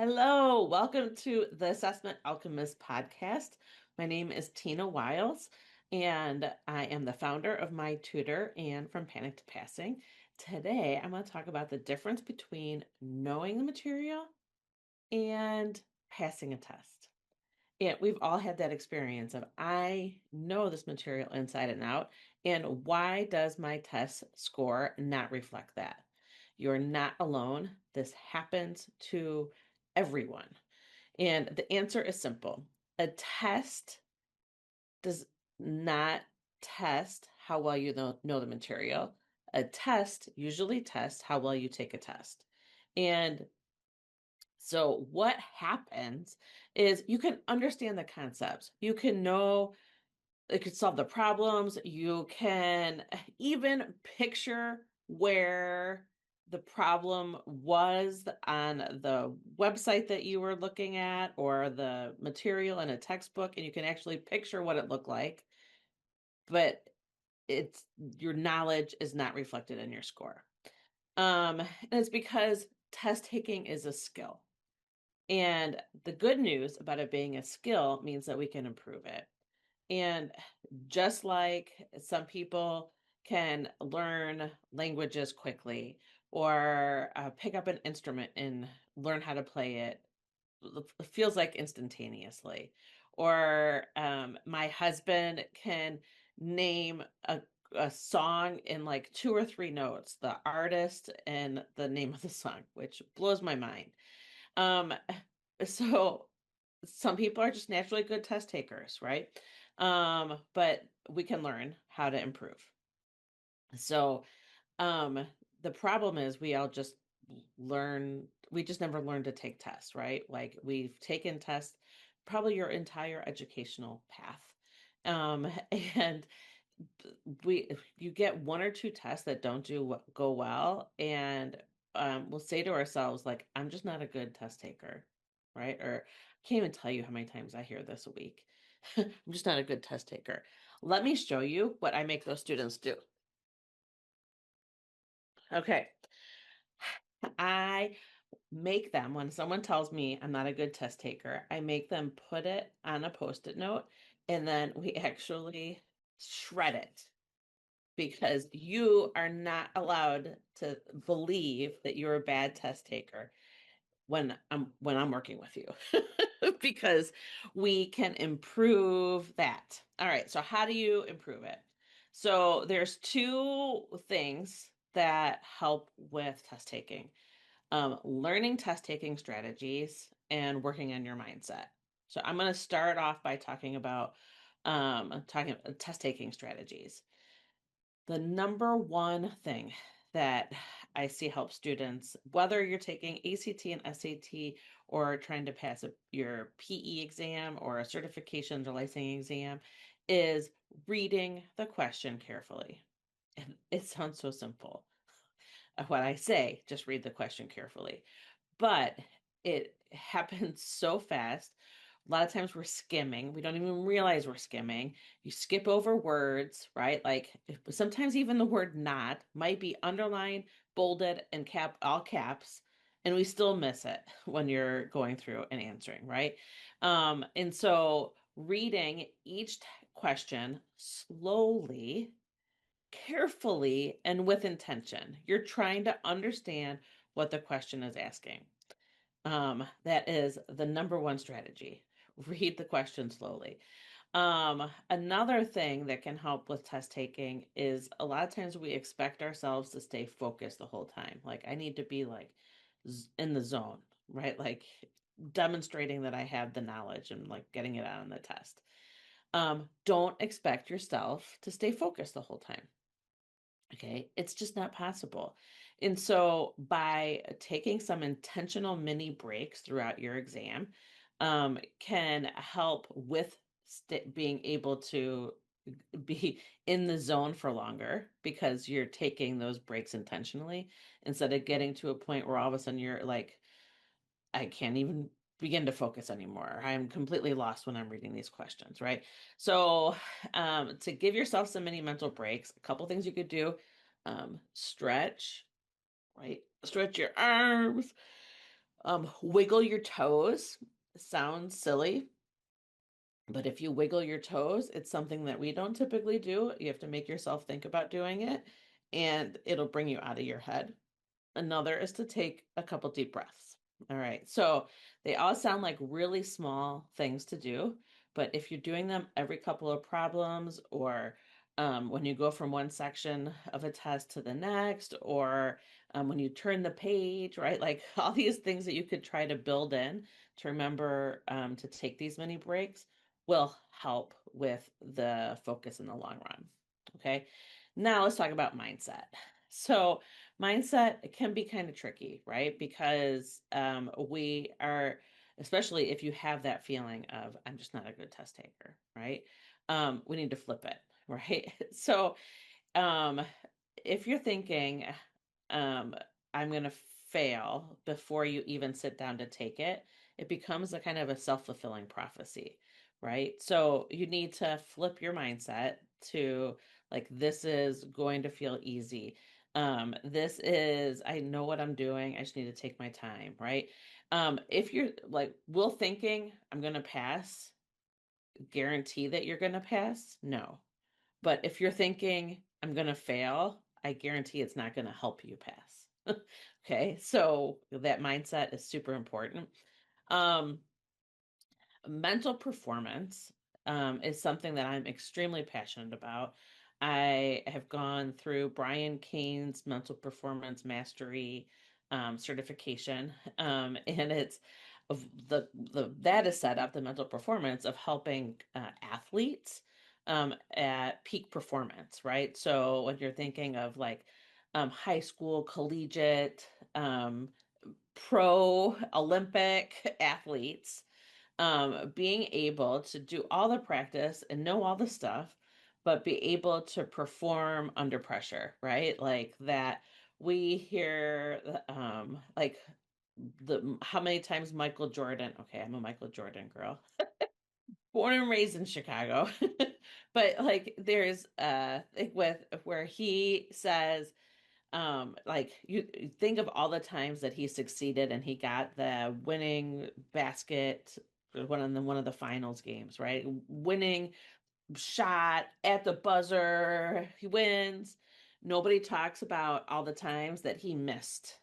Hello, welcome to the Assessment Alchemist Podcast. My name is Tina Wiles, and I am the founder of My Tutor and From Panic to Passing. Today, I'm going to talk about the difference between knowing the material and passing a test. And we've all had that experience of, I know this material inside and out, and why does my test score not reflect that? You're not alone. This happens to everyone. And the answer is simple. A test does not test how well you know the material. A test usually tests how well you take a test. And so what happens is you can understand the concepts. You can know, it could solve the problems. You can even picture where the problem was on the website that you were looking at or the material in a textbook, and you can actually picture what it looked like, but it's your knowledge is not reflected in your score. And it's because test taking is a skill. And the good news about it being a skill means that we can improve it. And just like some people can learn languages quickly or pick up an instrument and learn how to play it, it feels like instantaneously. Or my husband can name a song in like 2 or 3 notes, the artist and the name of the song, which blows my mind. Um, so some people are just naturally good test takers, right? But we can learn how to improve. So, the problem is we just never learned to take tests, right? Like we've taken tests probably your entire educational path. Um, and you get 1 or 2 tests that don't go well, and we'll say to ourselves like, I'm just not a good test taker, right? Or I can't even tell you how many times I hear this a week. I'm just not a good test taker. Let me show you what I make those students do. Okay. I make them, when someone tells me I'm not a good test taker, I make them put it on a post-it note, and then we actually shred it, because you are not allowed to believe that you're a bad test taker when I'm working with you. Because we can improve that. All right, so how do you improve it? So there's 2 things that help with test taking. Learning test taking strategies and working on your mindset. So I'm going to start off by talking about test taking strategies. The number one thing that I see help students, whether you're taking ACT and SAT or trying to pass your PE exam or a certifications or licensing exam, is reading the question carefully. And it sounds so simple. What I say, just read the question carefully. But it happens so fast. A lot of times we're skimming. We don't even realize we're skimming. You skip over words, right? Like sometimes even the word not might be underlined, bolded, and all caps, and we still miss it when you're going through and answering, right? And so reading each question slowly, carefully, and with intention. You're trying to understand what the question is asking. That is the number one strategy. Read the question slowly. Another thing that can help with test taking is a lot of times we expect ourselves to stay focused the whole time. Like I need to be like in the zone, right? Like demonstrating that I have the knowledge and like getting it out on the test. Don't expect yourself to stay focused the whole time. Okay, it's just not possible. And so by taking some intentional mini breaks throughout your exam, can help with being able to be in the zone for longer, because you're taking those breaks intentionally instead of getting to a point where all of a sudden you're like, I can't even begin to focus anymore. I'm completely lost when I'm reading these questions, right? So, to give yourself some mini mental breaks, a couple things you could do: stretch, right? Stretch your arms, Wiggle your toes. Sounds silly, but if you wiggle your toes, it's something that we don't typically do. You have to make yourself think about doing it, and it'll bring you out of your head. Another is to take a couple deep breaths. All right. So they all sound like really small things to do, but if you're doing them every couple of problems, or when you go from one section of a test to the next, or when you turn the page, right? Like all these things that you could try to build in to remember to take these mini breaks will help with the focus in the long run. Okay. Now let's talk about mindset. So, mindset can be kind of tricky, right? Because we are, especially if you have that feeling of, I'm just not a good test taker, right? We need to flip it, right? So, um, if you're thinking, um, I'm going to fail before you even sit down to take it, it becomes a kind of a self-fulfilling prophecy, right? So you need to flip your mindset to like, this is going to feel easy. This is, I know what I'm doing. I just need to take my time, right? If you're like, will thinking, I'm going to pass, guarantee that you're going to pass? No. But if you're thinking, I'm going to fail, I guarantee it's not going to help you pass. Okay. So that mindset is super important. Um, Mental performance is something that I'm extremely passionate about. I have gone through Brian Cain's mental performance mastery certification, and it's of the that is set up the mental performance of helping athletes at peak performance, right? So when you're thinking of like high school, collegiate, pro Olympic athletes, being able to do all the practice and know all the stuff, but be able to perform under pressure, right? Like that we hear, like the how many times Michael Jordan, okay, I'm a Michael Jordan girl, born and raised in Chicago, but like there's like with where he says, like you think of all the times that he succeeded and he got the winning basket for one of the finals games, right? Winning shot at the buzzer, he wins. Nobody talks about all the times that he missed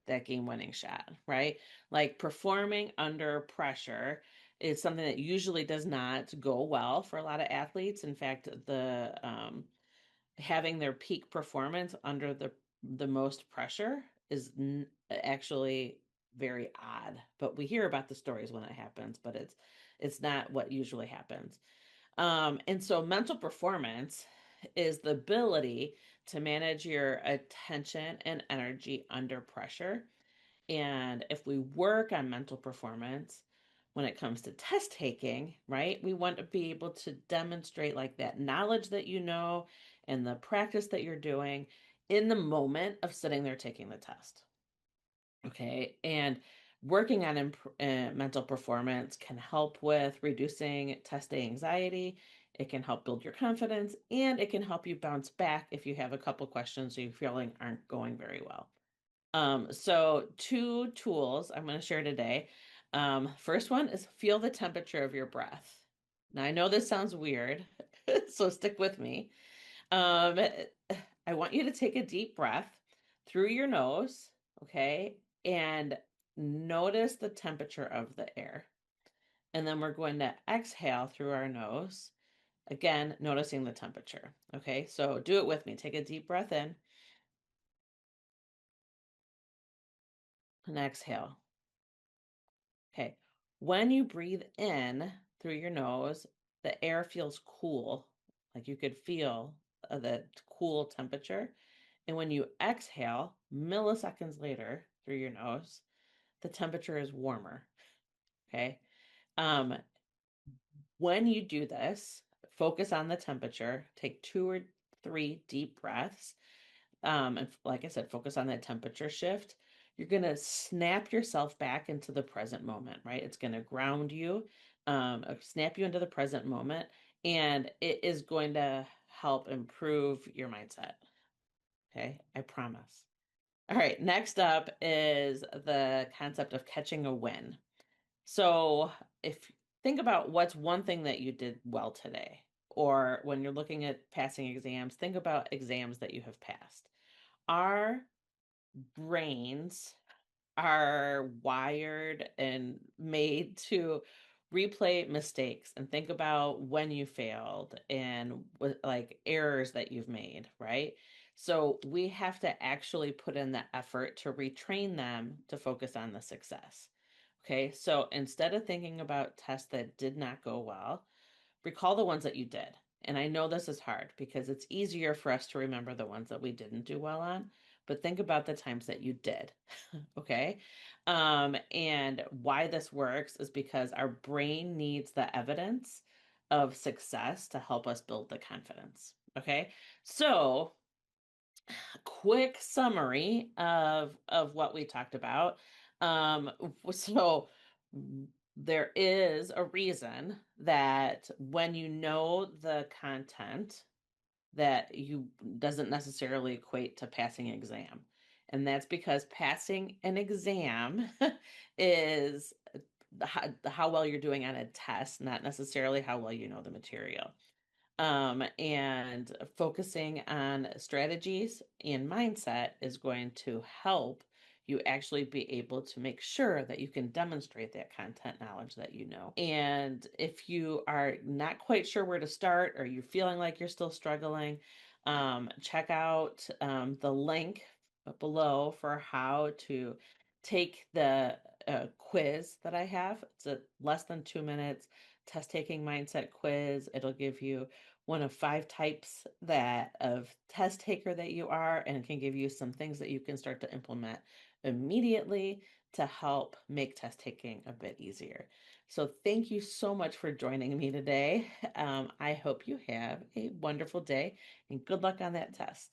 that game winning shot, right? Like performing under pressure is something that usually does not go well for a lot of athletes. In fact, the having their peak performance under the most pressure is actually very odd, but we hear about the stories when it happens, but it's not what usually happens. And so mental performance is the ability to manage your attention and energy under pressure. And if we work on mental performance when it comes to test taking, right, we want to be able to demonstrate like that knowledge that you know and the practice that you're doing in the moment of sitting there taking the test. Okay. And working on mental performance can help with reducing test day anxiety. It can help build your confidence, and it can help you bounce back if you have a couple questions you're feeling aren't going very well. So two tools I'm going to share today. First one is feel the temperature of your breath. Now I know this sounds weird, so stick with me. Um, I want you to take a deep breath through your nose, okay, and notice the temperature of the air. And then we're going to exhale through our nose, again, noticing the temperature. Okay, so do it with me. Take a deep breath in and exhale. Okay. When you breathe in through your nose, the air feels cool, like you could feel the cool temperature. And when you exhale, milliseconds later through your nose, the temperature is warmer. Okay. Um, when you do this, focus on the temperature, take 2 or 3 deep breaths, and like I said, focus on that temperature shift. You're going to snap yourself back into the present moment, right? It's going to ground you, snap you into the present moment, and it is going to help improve your mindset. Okay, I promise. All right, next up is the concept of catching a win. So, if think about what's one thing that you did well today, or when you're looking at passing exams, think about exams that you have passed. Our brains are wired and made to replay mistakes and think about when you failed and like errors that you've made, right? So we have to actually put in the effort to retrain them to focus on the success. Okay, so instead of thinking about tests that did not go well, recall the ones that you did. And I know this is hard because it's easier for us to remember the ones that we didn't do well on, but think about the times that you did. Okay. And why this works is because our brain needs the evidence of success to help us build the confidence. Okay. So, quick summary of what we talked about. So there is a reason that when you know the content that you doesn't necessarily equate to passing an exam. And that's because passing an exam is how well you're doing on a test, not necessarily how well you know the material. And focusing on strategies and mindset is going to help you actually be able to make sure that you can demonstrate that content knowledge that you know. And if you are not quite sure where to start or you're feeling like you're still struggling, check out the link below for how to take the quiz that I have. It's a less than 2 minutes test taking mindset quiz. It'll give you one of 5 types that of test taker that you are, and can give you some things that you can start to implement immediately to help make test taking a bit easier. So thank you so much for joining me today. I hope you have a wonderful day and good luck on that test.